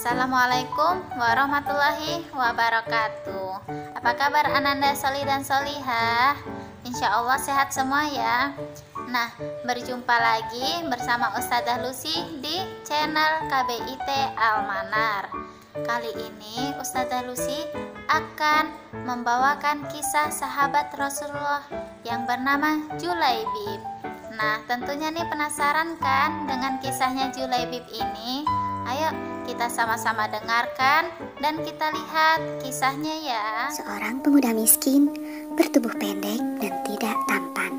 Assalamualaikum warahmatullahi wabarakatuh. Apa kabar Ananda Soli dan Solihah? Insya Allah sehat semua ya. Nah, berjumpa lagi bersama Ustadzah Lucy di channel KBIT Almanar. Kali ini Ustadzah Lucy akan membawakan kisah sahabat Rasulullah yang bernama Julaibib. Nah, tentunya nih penasaran kan dengan kisahnya Julaibib ini? Ayo kita sama-sama dengarkan dan kita lihat kisahnya ya. Seorang pemuda miskin, bertubuh pendek dan tidak tampan.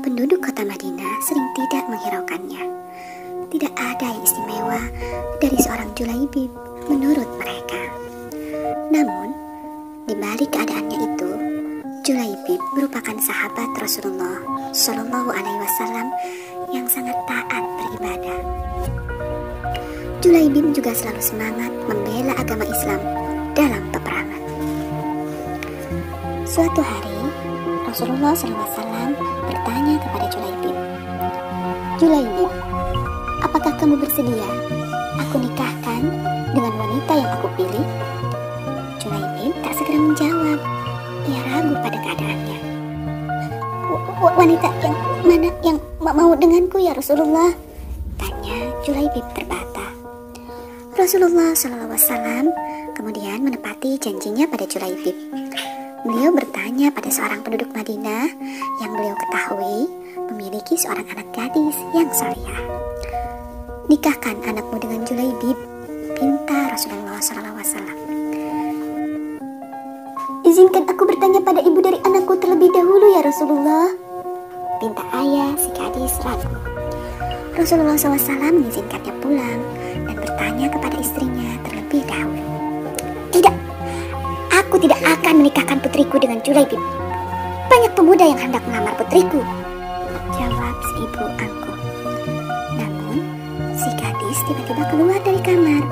Penduduk kota Madinah sering tidak menghiraukannya. Tidak ada yang istimewa dari seorang Julaibib menurut mereka. Namun, di balik keadaannya itu, Julaibib merupakan sahabat Rasulullah Shallallahu Alaihi Wasallam yang sangat taat beribadah. Julaibib juga selalu semangat membela agama Islam dalam peperangan. Suatu hari, Rasulullah SAW bertanya kepada Julaibib, "Julaibib, apakah kamu bersedia aku nikahkan dengan wanita yang aku pilih?" Julaibib tak segera menjawab. Ia ragu pada keadaannya. "Wanita yang mana yang mau denganku ya Rasulullah?" tanya Julaibib terbata. Rasulullah SAW kemudian menepati janjinya pada Julaibib. Beliau bertanya pada seorang penduduk Madinah yang beliau ketahui memiliki seorang anak gadis yang salihah. "Nikahkan anakmu dengan Julaibib," pinta Rasulullah SAW. "Izinkan aku bertanya pada ibu dari anakku terlebih dahulu ya Rasulullah," pinta ayah si gadis ragu. Rasulullah SAW mengizinkannya pulang dan bertanya kepada istrinya terlebih dahulu. "Tidak, aku tidak akan menikahkan putriku dengan Julaibib. Banyak pemuda yang hendak melamar putriku," jawab si ibu angkuh. Namun, si gadis tiba-tiba keluar dari kamar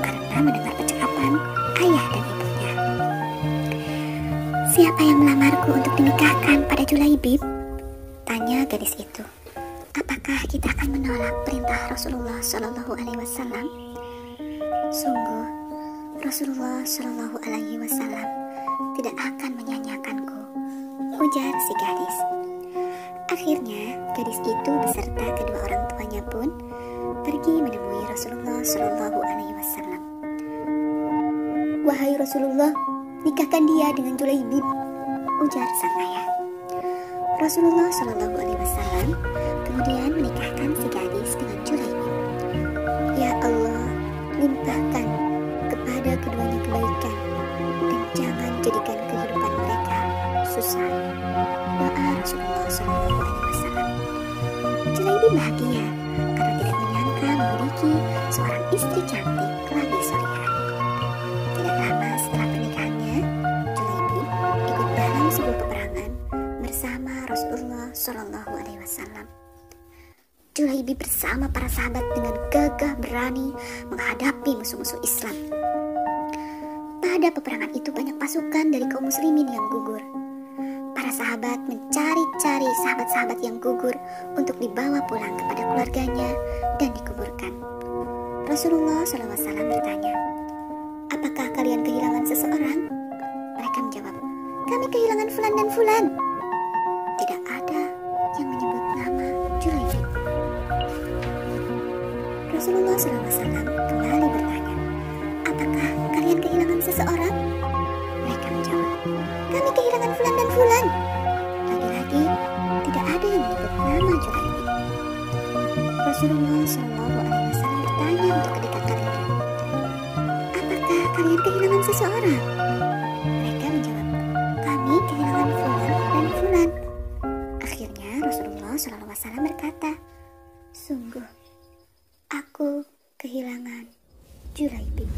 karena mendengar percakapan ayah dan ibunya. "Siapa yang melamarku untuk dinikahkan pada Julaibib?" tanya gadis itu. "Apakah kita akan menolak perintah Rasulullah Shallallahu Alaihi Wasallam?" "Sungguh, Rasulullah Shallallahu Alaihi Wasallam tidak akan menyanyiakanku," ujar si gadis. Akhirnya, gadis itu beserta kedua orang tuanya pun pergi menemui Rasulullah Shallallahu Alaihi Wasallam. "Wahai Rasulullah, nikahkan dia dengan Julaibib," ujar sang ayah. Rasulullah Shallallahu Alaihi Wasallam kemudian menikahkan si gadis dengan Julaibib. "Ya Allah, limpahkan kepada keduanya kebaikan dan jangan jadikan kehidupan mereka susah," doa Rasulullah Shallallahu Alaihi Wasallam. Julaibib bahagia karena tidak menyangka memiliki seorang istri cantik lagi salihah. Tidak lama setelah pernikahannya, Julaibib ikut dalam sebuah peperangan bersama Rasulullah Shallallahu Alaihi Wasallam. Julaibib bersama para sahabat dengan gagah berani menghadapi musuh-musuh Islam. Pada peperangan itu banyak pasukan dari kaum muslimin yang gugur. Para sahabat mencari-cari sahabat-sahabat yang gugur untuk dibawa pulang kepada keluarganya dan dikuburkan. Rasulullah SAW bertanya, "Apakah kalian kehilangan seseorang?" Mereka menjawab, "Kami kehilangan fulan dan fulan." Tidak ada yang menyebut nama Julaibib. Rasulullah SAW kembali bertanya, "Apakah kalian kehilangan seseorang?" Mereka menjawab, "Kami kehilangan fulan dan fulan." Lagi-lagi tidak ada yang menyebut nama Julaibib. Rasulullah SAW bertanya untuk ketiga kalinya, "Apakah kalian kehilangan seseorang?" Mereka menjawab, "Kami kehilangan fulan dan fulan." Akhirnya Rasulullah SAW berkata, "Sungguh, aku kehilangan Julaibib."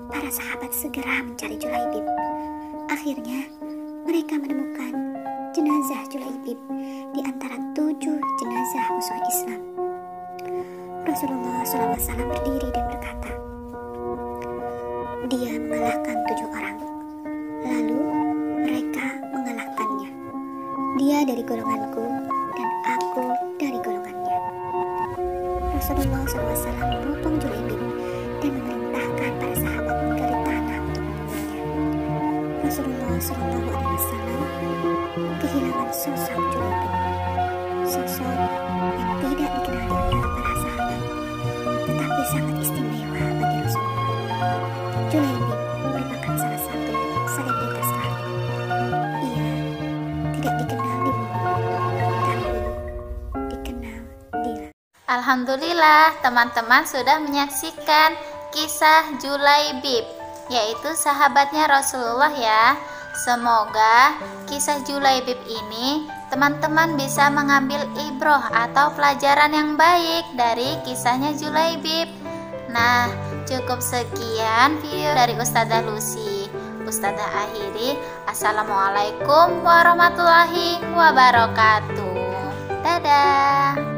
Para sahabat segera mencari Julaibib. Akhirnya mereka menemukan jenazah Julaibib di antara 7 jenazah musuh Islam. Rasulullah SAW berdiri dan berkata, "Dia mengalahkan 7 orang. Lalu mereka mengalahkannya. Dia dari golonganku dan aku dari golongannya." Rasulullah SAW meropong Julaibib dan memerintahkan para sahabat menggali tanah untuk menguburnya. Rasulullah SAW kehilangan sosok Julaibib, sosok yang tidak dikenali oleh para sahabat, tetapi sangat istimewa bagi Rasulullah. Julaibib merupakan salah satu selebritas langit. Ia tidak dikenal di bumi, tapi dikenal di langit. Alhamdulillah, teman-teman sudah menyaksikan kisah Julaibib, yaitu sahabatnya Rasulullah ya. Semoga kisah Julaibib ini teman-teman bisa mengambil ibroh atau pelajaran yang baik dari kisahnya Julaibib. Nah, cukup sekian video dari Ustazah Lucy. Ustazah akhiri, Assalamualaikum warahmatullahi wabarakatuh. Dadah.